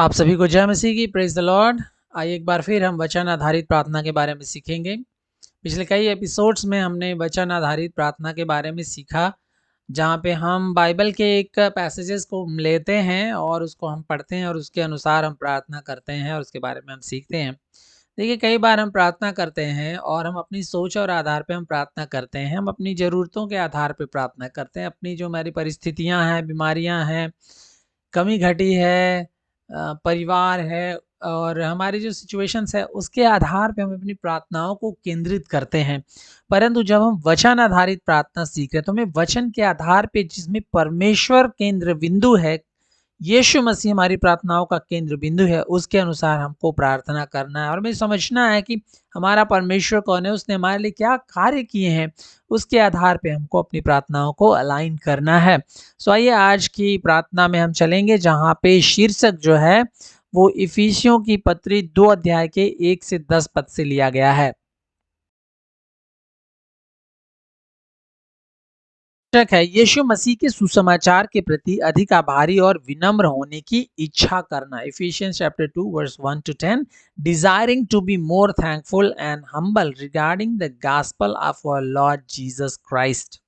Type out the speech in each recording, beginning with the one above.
आप सभी को जय मसीह की। Praise the Lord. आइए एक बार फिर हम वचन आधारित प्रार्थना के बारे में सीखेंगे। पिछले कई एपिसोड्स में हमने वचन आधारित प्रार्थना के बारे में सीखा, जहाँ पे हम बाइबल के एक पैसेजेस को लेते हैं और उसको हम पढ़ते हैं और उसके अनुसार हम प्रार्थना करते हैं और उसके बारे में हम सीखते हैं। देखिए, कई बार हम प्रार्थना करते हैं और हम अपनी सोच और आधार पे हम प्रार्थना करते हैं। हम अपनी ज़रूरतों के आधार पे प्रार्थना करते हैं। अपनी जो हमारी परिस्थितियाँ हैं, बीमारियाँ हैं, कमी घटी है, परिवार है और हमारी जो सिचुएशंस है, उसके आधार पे हम अपनी प्रार्थनाओं को केंद्रित करते हैं। परंतु जब हम वचन आधारित प्रार्थना सीख रहे हैं, तो हमें वचन के आधार पे, जिसमें परमेश्वर केंद्र बिंदु है, यीशु मसीह हमारी प्रार्थनाओं का केंद्र बिंदु है, उसके अनुसार हमको प्रार्थना करना है और हमें समझना है कि हमारा परमेश्वर कौन है, उसने हमारे लिए क्या कार्य किए हैं। उसके आधार पे हमको अपनी प्रार्थनाओं को अलाइन करना है। सो आइए आज की प्रार्थना में हम चलेंगे, जहाँ पे शीर्षक जो है वो इफिसियों की पत्री 2 अध्याय के 1 से 10 पद से लिया गया है। शीर्षक है यीशु मसीह के सुसमाचार के प्रति अधिक आभारी और विनम्र होने की इच्छा करना। Ephesians chapter 2 verse 1 to 10, desiring to be more thankful and humble regarding the gospel of our Lord Jesus Christ.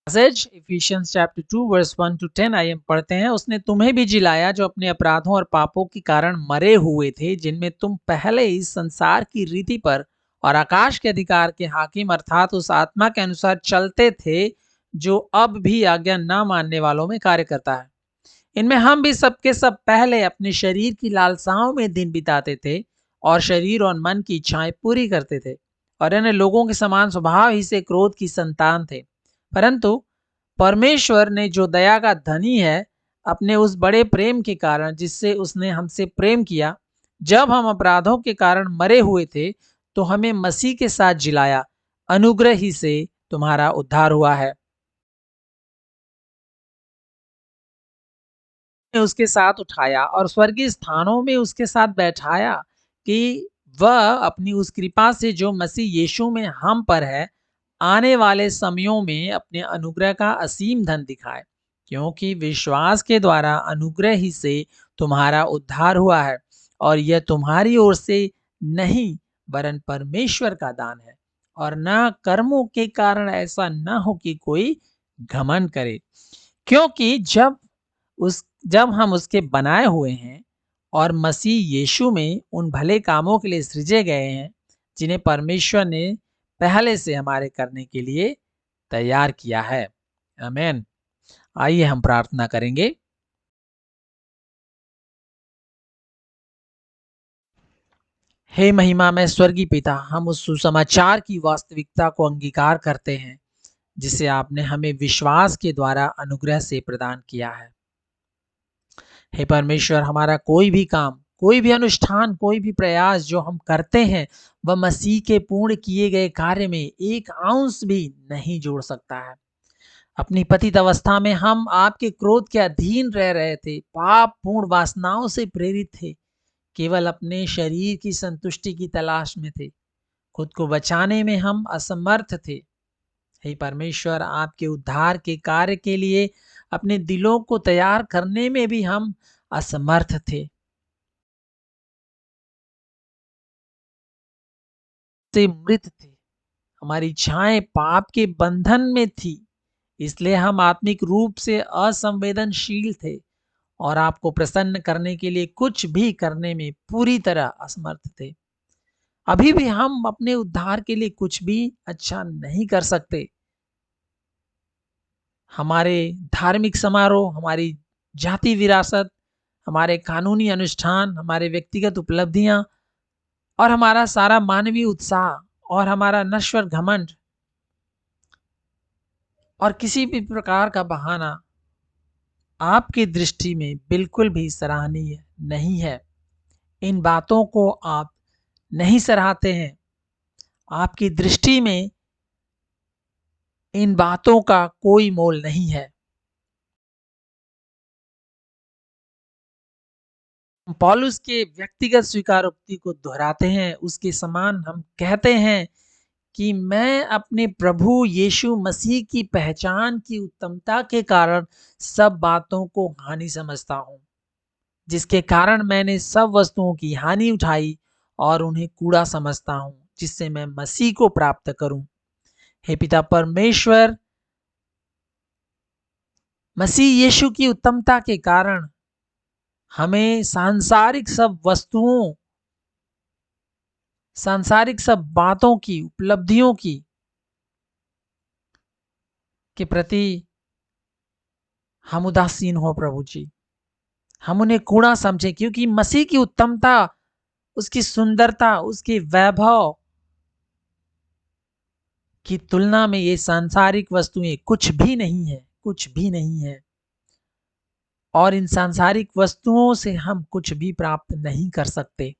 Passage Ephesians chapter 2 verse 1 to 10, आइए हम पढ़ते हैं। उसने तुम्हें भी जिलाया जो अपने अपराधों और पापों के कारण मरे हुए थे, जिनमें तुम पहले इस संसार की रीति पर और आकाश के अधिकार के हाकिम अर्थात उस आत्मा के अनुसार चलते थे, जो अब भी आज्ञा न मानने वालों में कार्य करता है। इनमें हम भी सबके सब पहले अपने शरीर की लालसाओं में दिन बिताते थे और शरीर और मन की इच्छाएं पूरी करते थे, और अन्य लोगों के समान स्वभाव ही से क्रोध की संतान थे। परंतु परमेश्वर ने, जो दया का धनी है, अपने उस बड़े प्रेम के कारण जिससे उसने हमसे प्रेम किया, जब हम अपराधों के कारण मरे हुए थे, तो हमें मसीह के साथ जिलाया। अनुग्रह ही से तुम्हारा उद्धार हुआ है। ने उसके साथ उठाया और स्वर्गीय स्थानों में उसके साथ बैठाया, कि वह अपनी उस कृपा से जो मसीह यीशु में हम पर है, आने वाले समयों में अपने अनुग्रह का असीम धन दिखाए। क्योंकि विश्वास के द्वारा अनुग्रह ही से तुम्हारा उद्धार हुआ है, और यह तुम्हारी ओर से नहीं, वरन परमेश्वर का दान है, और न कर्मों के कारण, ऐसा न हो कि कोई घमंड करे। क्योंकि जब हम उसके बनाए हुए हैं और मसीह यीशु में उन भले कामों के लिए सृजे गए हैं, जिन्हें परमेश्वर ने पहले से हमारे करने के लिए तैयार किया है। आमीन। आइए हम प्रार्थना करेंगे। हे महिमा में स्वर्गीय पिता, हम उस सुसमाचार की वास्तविकता को अंगीकार करते हैं, जिसे आपने हमें विश्वास के द्वारा अनुग्रह से प्रदान किया है। हे परमेश्वर, हमारा कोई भी काम, कोई भी अनुष्ठान, कोई भी प्रयास जो हम करते हैं, वह मसीह के पूर्ण किए गए कार्य में एक अंश भी नहीं जोड़ सकता है। अपनी पतित अवस्था में हम आपके क्रोध के अधीन रह रहे थे, पाप पूर्ण वासनाओं से प्रेरित थे, केवल अपने शरीर की संतुष्टि की तलाश में थे, खुद को बचाने में हम असमर्थ थे। हे परमेश्वर, आपके उद्धार के कार्य के लिए अपने दिलों को तैयार करने में भी हम असमर्थ थे, से मृत थे। हमारी इच्छाएं पाप के बंधन में थी, इसलिए हम आत्मिक रूप से असंवेदनशील थे और आपको प्रसन्न करने के लिए कुछ भी करने में पूरी तरह असमर्थ थे। अभी भी हम अपने उद्धार के लिए कुछ भी अच्छा नहीं कर सकते। हमारे धार्मिक समारोह, हमारी जाति विरासत, हमारे कानूनी अनुष्ठान, हमारे व्यक्तिगत उपलब्धियां और हमारा सारा मानवीय उत्साह और हमारा नश्वर घमंड और किसी भी प्रकार का बहाना आपकी दृष्टि में बिल्कुल भी सराहनीय नहीं है। इन बातों को आप नहीं सराहते हैं। आपकी दृष्टि में इन बातों का कोई मोल नहीं है। पौलुस के व्यक्तिगत स्वीकारोक्ति को दोहराते हैं। उसके समान हम कहते हैं कि मैं अपने प्रभु यीशु मसीह की पहचान की उत्तमता के कारण सब बातों को हानि समझता हूँ, जिसके कारण मैंने सब वस्तुओं की हानि उठाई और उन्हें कूड़ा समझता हूँ, जिससे मैं मसीह को प्राप्त करूं। हे पिता परमेश्वर, मसीह यीशु की उत्तमता के कारण हमें सांसारिक सब वस्तुओं, सांसारिक सब बातों की, उपलब्धियों की के प्रति हम उदासीन हो प्रभु जी। हम उन्हें कूड़ा समझें, क्योंकि मसीह की उत्तमता, उसकी सुंदरता, उसके वैभव की तुलना में ये सांसारिक वस्तुएं कुछ भी नहीं है, कुछ भी नहीं है। और इन सांसारिक वस्तुओं से हम कुछ भी प्राप्त नहीं कर सकते।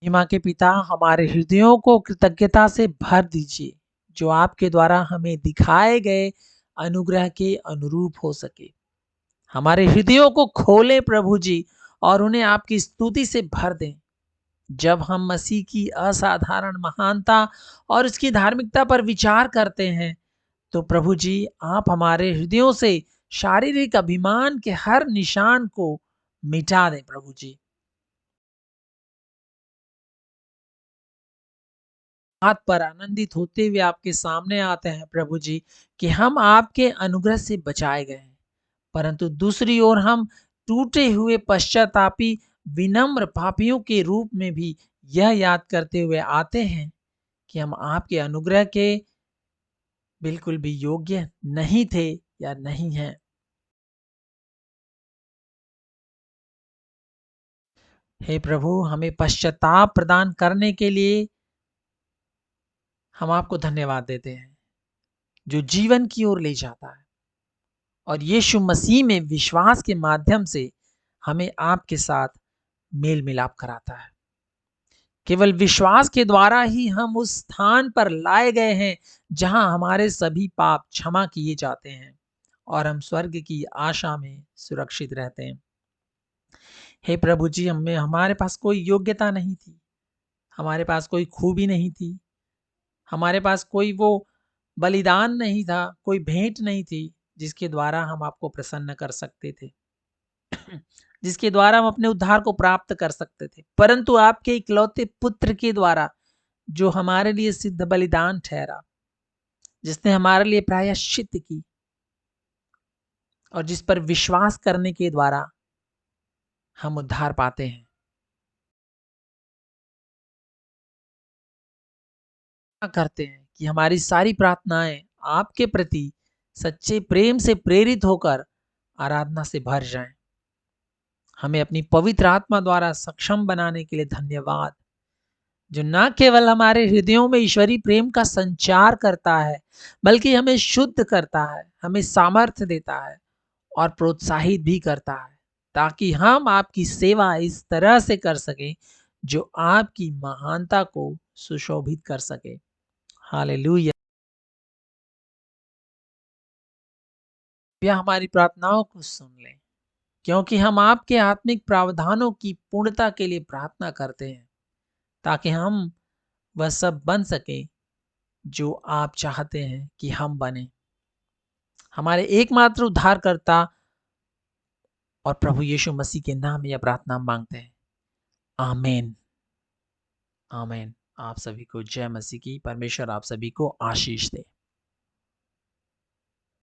महिमा के पिता, हमारे हृदयों को कृतज्ञता से भर दीजिए, जो आपके द्वारा हमें दिखाए गए अनुग्रह के अनुरूप हो सके। हमारे हृदयों को खोलें प्रभु जी, और उन्हें आपकी स्तुति से भर दें। जब हम मसीह की असाधारण महानता और उसकी धार्मिकता पर विचार करते हैं, तो प्रभु जी आप हमारे हृदयों से शारीरिक अभिमान के हर निशान को मिटा दें प्रभु जी। हाथ पर आनंदित होते हुए आपके सामने आते हैं प्रभु जी, कि हम आपके अनुग्रह से बचाए गए हैं, परंतु दूसरी ओर हम टूटे हुए पश्चातापी विनम्र पापियों के रूप में भी यह याद करते हुए आते हैं कि हम आपके अनुग्रह के बिल्कुल भी योग्य नहीं थे या नहीं हैं। हे प्रभु, हमें पश्चाताप प्रदान करने के लिए हम आपको धन्यवाद देते हैं, जो जीवन की ओर ले जाता है और यीशु मसीह में विश्वास के माध्यम से हमें आपके साथ मेल मिलाप कराता है। केवल विश्वास के द्वारा ही हम उस स्थान पर लाए गए हैं जहां हमारे सभी पाप क्षमा किए जाते हैं और हम स्वर्ग की आशा में सुरक्षित रहते हैं। हे प्रभु जी, हमारे पास कोई योग्यता नहीं थी, हमारे पास कोई खूबी नहीं थी, हमारे पास कोई वो बलिदान नहीं था, कोई भेंट नहीं थी जिसके द्वारा हम आपको प्रसन्न कर सकते थे, जिसके द्वारा हम अपने उद्धार को प्राप्त कर सकते थे, परंतु आपके इकलौते पुत्र के द्वारा, जो हमारे लिए सिद्ध बलिदान ठहरा, जिसने हमारे लिए प्रायश्चित की और जिस पर विश्वास करने के द्वारा हम उद्धार पाते हैं। करते हैं कि हमारी सारी प्रार्थनाएं आपके प्रति सच्चे प्रेम से प्रेरित होकर आराधना से भर जाएं। हमें अपनी पवित्र आत्मा द्वारा सक्षम बनाने के लिए धन्यवाद, जो न केवल हमारे हृदयों में ईश्वरीय प्रेम का संचार करता है, बल्कि हमें शुद्ध करता है, हमें सामर्थ्य देता है और प्रोत्साहित भी करता है, ताकि हम आपकी सेवा इस तरह से कर सकें जो आपकी महानता को सुशोभित कर सके। हालेलुया। कृपया हमारी प्रार्थनाओं को सुन लें, क्योंकि हम आपके आत्मिक प्रावधानों की पूर्णता के लिए प्रार्थना करते हैं, ताकि हम वह सब बन सके जो आप चाहते हैं कि हम बने। हमारे एकमात्र उद्धारकर्ता और प्रभु यीशु मसीह के नाम में यह प्रार्थना मांगते हैं। आमीन। आमीन। आप सभी को जय मसीह की। परमेश्वर आप सभी को आशीष दे।